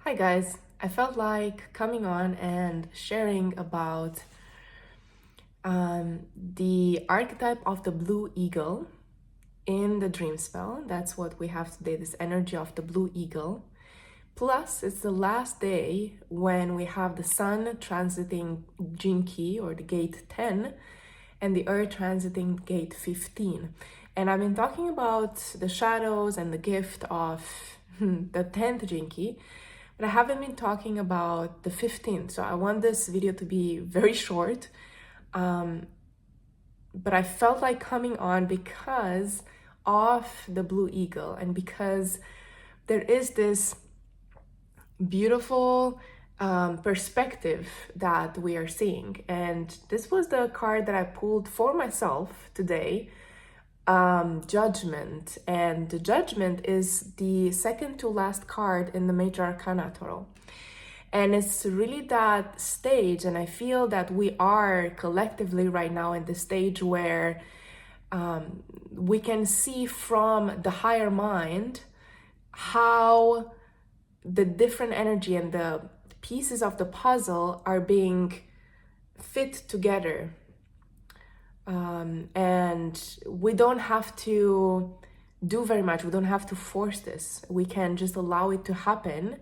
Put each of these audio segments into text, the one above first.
Hi guys, I felt like coming on and sharing about the archetype of the blue eagle in the dream spell. That's what we have today, this energy of the blue eagle. Plus, it's the last day when we have the sun transiting Jinki or the gate 10 and the earth transiting gate 15. And I've been talking about the shadows and the gift of the 10th Jinki, but I haven't been talking about the 15th. So I want this video to be very short. But I felt like coming on because of the blue eagle and because there is this beautiful perspective that we are seeing. And this was the card that I pulled for myself today, Judgment. And the Judgment is the second to last card in the Major Arcana Tarot. And it's really that stage, and I feel that we are collectively right now in the stage where we can see from the higher mind how the different energy and the pieces of the puzzle are being fit together. And we don't have to do very much. We don't have to force this. We can just allow it to happen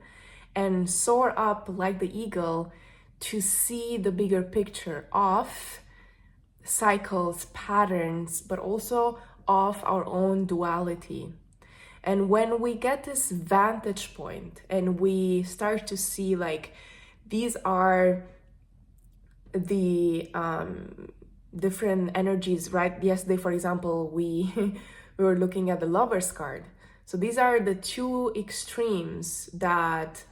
and soar up like the eagle to see the bigger picture of cycles, patterns, but also of our own duality. And when we get this vantage point and we start to see like these are the different energies, right? Yesterday, for example, we we were looking at the Lover's card. So these are the two extremes that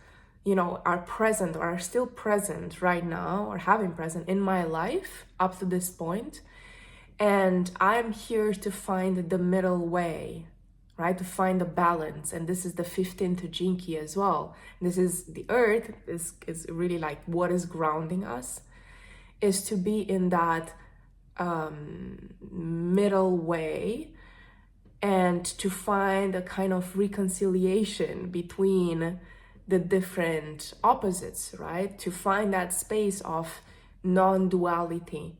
are present or are still present right now or have been present in my life up to this point. And I'm here to find the middle way, right? To find the balance. And this is the 15th Jinki as well. This is the earth, is really like what is grounding us, is to be in that middle way and to find a kind of reconciliation between the different opposites, right? To find that space of non-duality.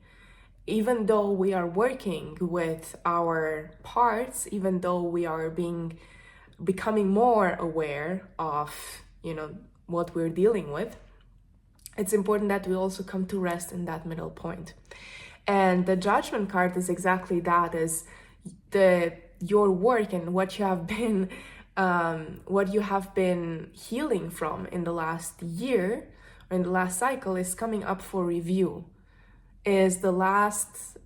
Even though we are working with our parts, even though we are becoming more aware of, what we're dealing with, it's important that we also come to rest in that middle point. And the Judgment card is exactly that, is your work and what you have been healing from in the last year or in the last cycle is coming up for review. Is the last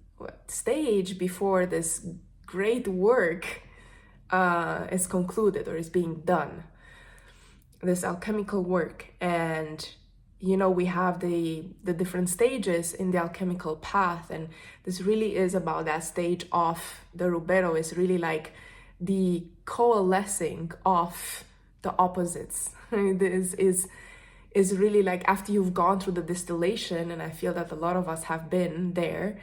stage before this great work is concluded or is being done, this alchemical work. And we have the different stages in the alchemical path, and this really is about that stage of the Rubero. Is really like the coalescing of the opposites. This is really like after you've gone through the distillation, and I feel that a lot of us have been there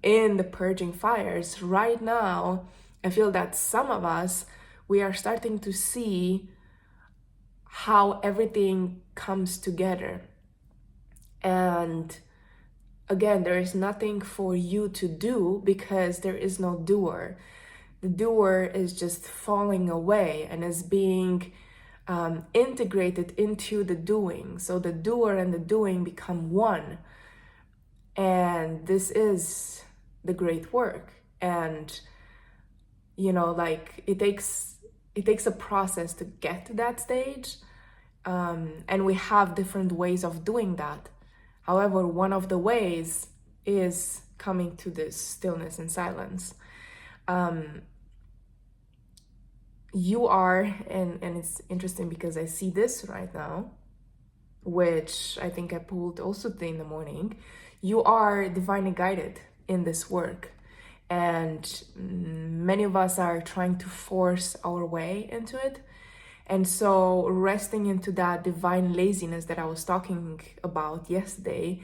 in the purging fires. Right now, I feel that some of us, we are starting to see how everything comes together. And again, there is nothing for you to do because there is no doer. The doer is just falling away and is being integrated into the doing. So the doer and the doing become one. And this is the great work. And like it takes a process to get to that stage, and we have different ways of doing that. However, one of the ways is coming to this stillness and silence. You are, and it's interesting because I see this right now, which I think I pulled also today in the morning. You are divinely guided in this work. And many of us are trying to force our way into it. And so resting into that divine laziness that I was talking about yesterday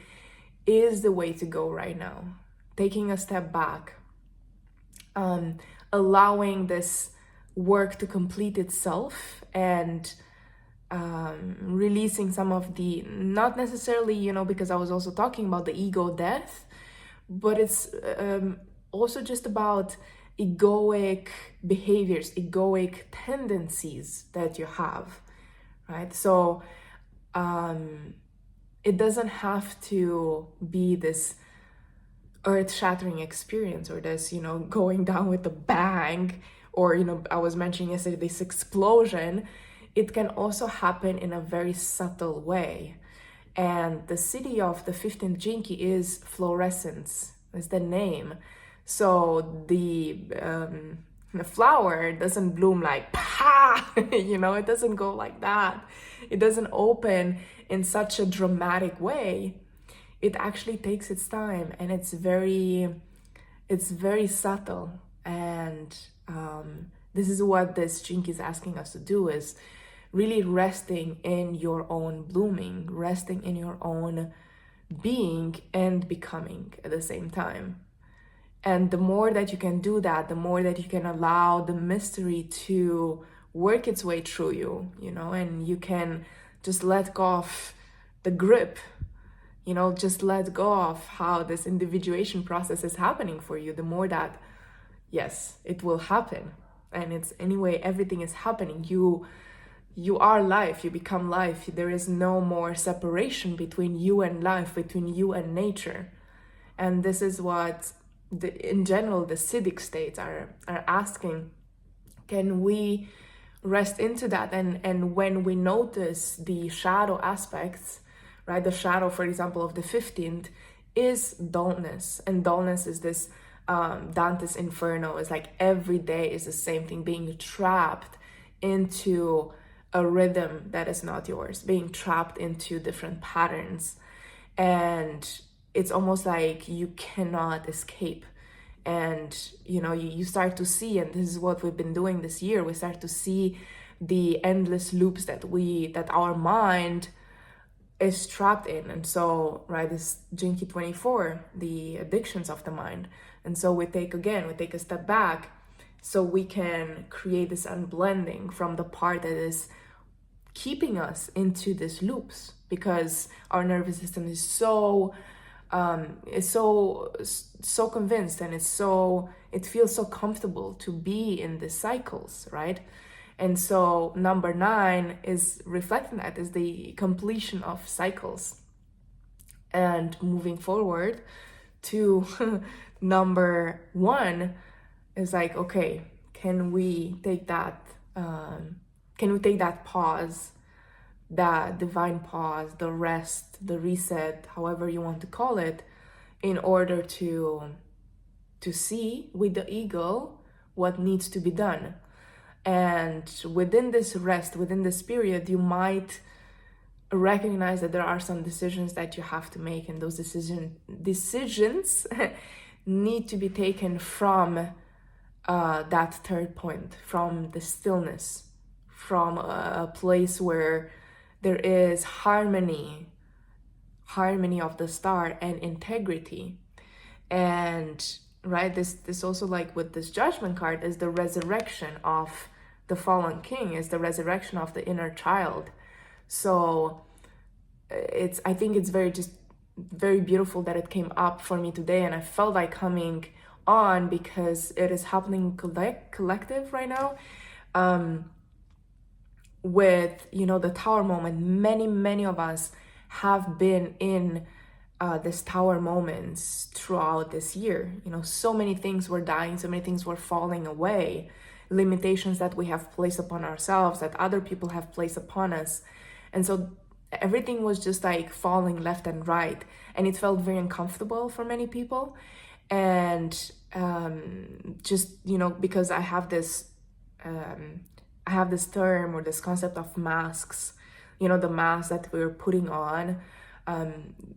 is the way to go right now. Taking a step back, allowing this work to complete itself, and releasing some of the, not necessarily, because I was also talking about the ego death, but it's also just about egoic behaviors, egoic tendencies that you have, right? So it doesn't have to be this earth-shattering experience or this, going down with a bang, or, I was mentioning yesterday, this explosion. It can also happen in a very subtle way. And the city of the 15th Jinki is fluorescence, is the name. So the flower doesn't bloom like, pa, it doesn't go like that. It doesn't open in such a dramatic way. It actually takes its time, and it's very subtle. And this is what this Jinki is asking us to do, is really resting in your own blooming, resting in your own being and becoming at the same time. And the more that you can do that, the more that you can allow the mystery to work its way through you, and you can just let go of the grip, just let go of how this individuation process is happening for you. The more that, yes, it will happen. And it's anyway, everything is happening. You are life, you become life. There is no more separation between you and life, between you and nature. And this is what, in general, the Siddhic states are asking. Can we rest into that? And when we notice the shadow aspects, right? The shadow, for example, of the 15th is dullness. And dullness is this Dante's Inferno. It's like every day is the same thing, being trapped into a rhythm that is not yours, being trapped into different patterns. And it's almost like you cannot escape. And you start to see, and this is what we've been doing this year, we start to see the endless loops that our mind is trapped in. And so, right, this Jinki 24, the addictions of the mind. And so we take a step back so we can create this unblending from the part that is keeping us into these loops, because our nervous system is so convinced, and it feels so comfortable to be in the cycles, right? And so number 9 is reflecting that, is the completion of cycles. And moving forward to number 1 is like, okay, can we take that pause, that divine pause, the rest, the reset, however you want to call it, in order to see with the ego what needs to be done. And within this rest, within this period, you might recognize that there are some decisions that you have to make, and those decisions need to be taken from that third point, from the stillness, from a place where there is harmony of the star and integrity. And right, this also, like with this Judgment card, is the resurrection of the fallen king, is the resurrection of the inner child. So I think it's very beautiful that it came up for me today, and I felt like coming on because it is happening collective right now. With the tower moment, many of us have been in this tower moments throughout this year. So many things were dying, so many things were falling away, limitations that we have placed upon ourselves, that other people have placed upon us. And so everything was just like falling left and right, and it felt very uncomfortable for many people. And just because I have this term or this concept of masks, the masks that we were putting on,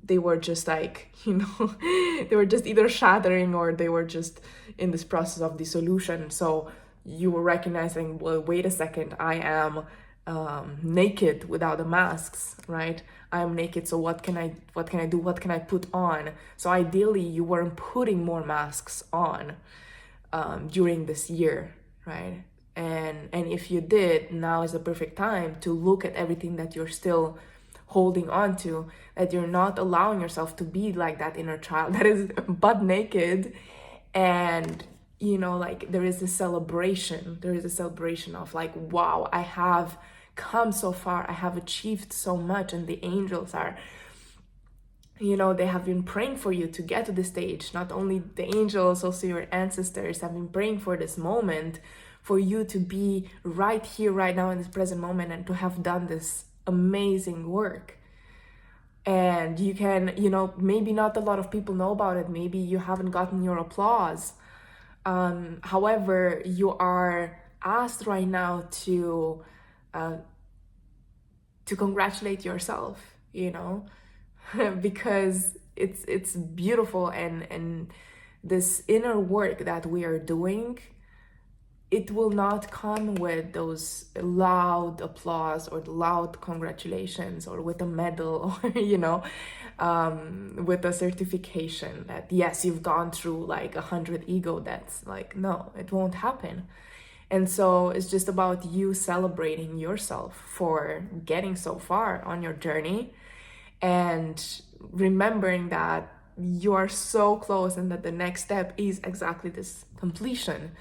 they were just like, they were just either shattering or they were just in this process of dissolution. So you were recognizing, well, wait a second, I am naked without the masks, right? I am naked, so what can I do? What can I put on? So ideally, you weren't putting more masks on during this year, right? And if you did, now is the perfect time to look at everything that you're still holding on to, that you're not allowing yourself to be like that inner child that is butt naked. And like there is a celebration of like, wow, I have come so far, I have achieved so much, and the angels are, they have been praying for you to get to this stage. Not only the angels, also your ancestors have been praying for this moment, for you to be right here, right now, in this present moment, and to have done this amazing work. And you can, maybe not a lot of people know about it. Maybe you haven't gotten your applause. However, you are asked right now to congratulate yourself, because it's beautiful, and this inner work that we are doing, it will not come with those loud applause or loud congratulations or with a medal or with a certification that yes, you've gone through like 100 ego deaths. Like, no, it won't happen. And so it's just about you celebrating yourself for getting so far on your journey, and remembering that you are so close, and that the next step is exactly this completion.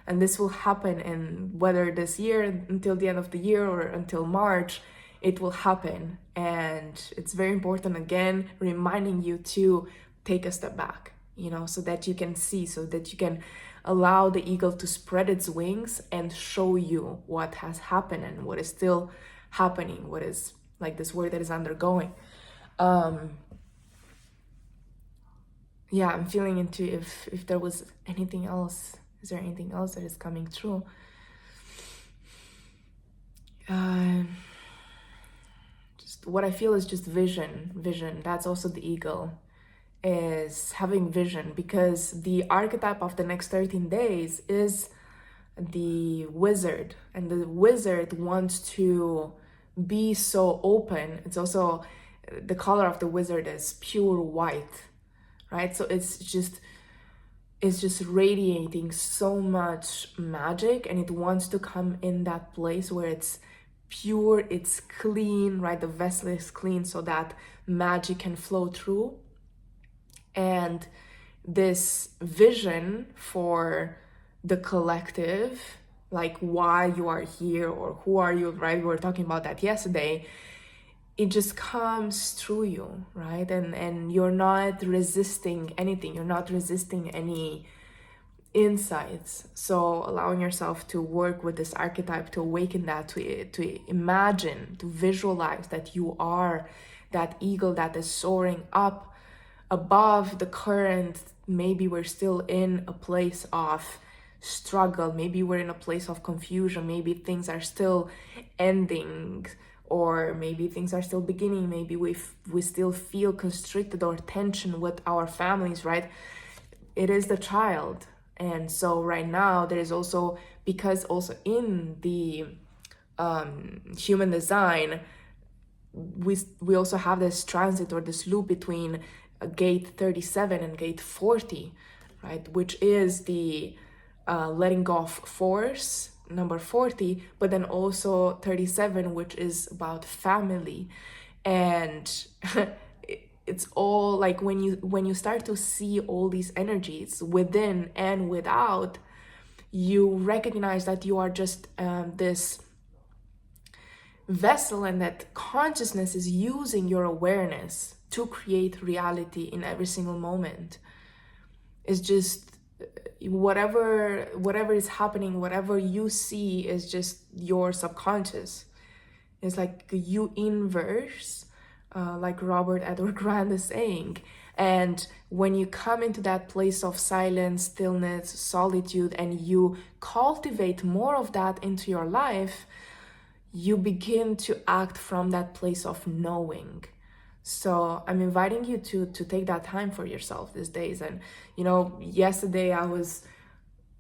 And this will happen in whether this year, until the end of the year, or until March, it will happen. And it's very important, again, reminding you to take a step back, so that you can see, so that you can allow the eagle to spread its wings and show you what has happened and what is still happening, what is like this work that is undergoing. I'm feeling into if there was anything else. Is there anything else that is coming through? Just what I feel is just vision. That's also the eagle, is having vision, because the archetype of the next 13 days is the wizard, and the wizard wants to be so open. It's also, the color of the wizard is pure white, right? So it's just radiating so much magic, and it wants to come in that place where it's pure, it's clean, right? The vessel is clean so that magic can flow through. And this vision for the collective, like why you are here or who are you, right? We were talking about that yesterday. It just comes through you, right? And you're not resisting anything. You're not resisting any insights. So allowing yourself to work with this archetype, to awaken that, to imagine, to visualize that you are that eagle that is soaring up above the current. Maybe we're still in a place of struggle. Maybe we're in a place of confusion. Maybe things are still ending, or maybe things are still beginning. Maybe we still feel constricted or tension with our families, right? It is the child. And so right now there is also, because also in the human design, we also have this transit or this loop between gate 37 and gate 40, right? Which is the letting go of force, number 40, but then also 37, which is about family. And it's all like when you start to see all these energies within and without, you recognize that you are just this vessel, and that consciousness is using your awareness to create reality in every single moment. It's just whatever is happening, whatever you see is just your subconscious. It's like you inverse, like Robert Edward Grant is saying. And when you come into that place of silence, stillness, solitude, and you cultivate more of that into your life, you begin to act from that place of knowing. So I'm inviting you to take that time for yourself these days. And yesterday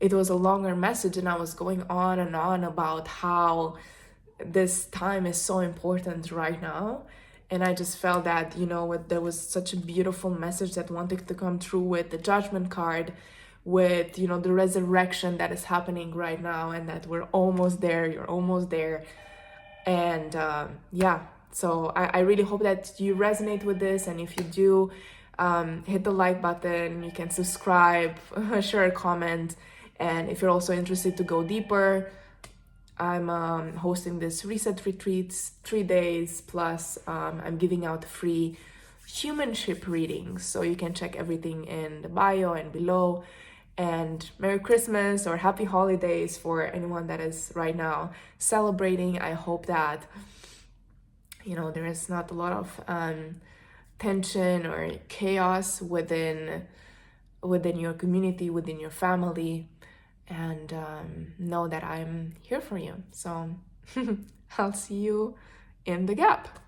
it was a longer message, and I was going on and on about how this time is so important right now. And I just felt that, there was such a beautiful message that wanted to come through with the Judgment card, with, you know, the resurrection that is happening right now, and that we're almost there, you're almost there. And yeah, so I really hope that you resonate with this. And if you do, hit the like button, you can subscribe, share a comment. And if you're also interested to go deeper, I'm hosting this reset retreats, 3 days, plus I'm giving out free humanship readings. So you can check everything in the bio and below. And Merry Christmas or Happy Holidays for anyone that is right now celebrating. I hope that, you know, there is not a lot of tension or chaos within your community, within your family, and know that I'm here for you. So I'll see you in the gap.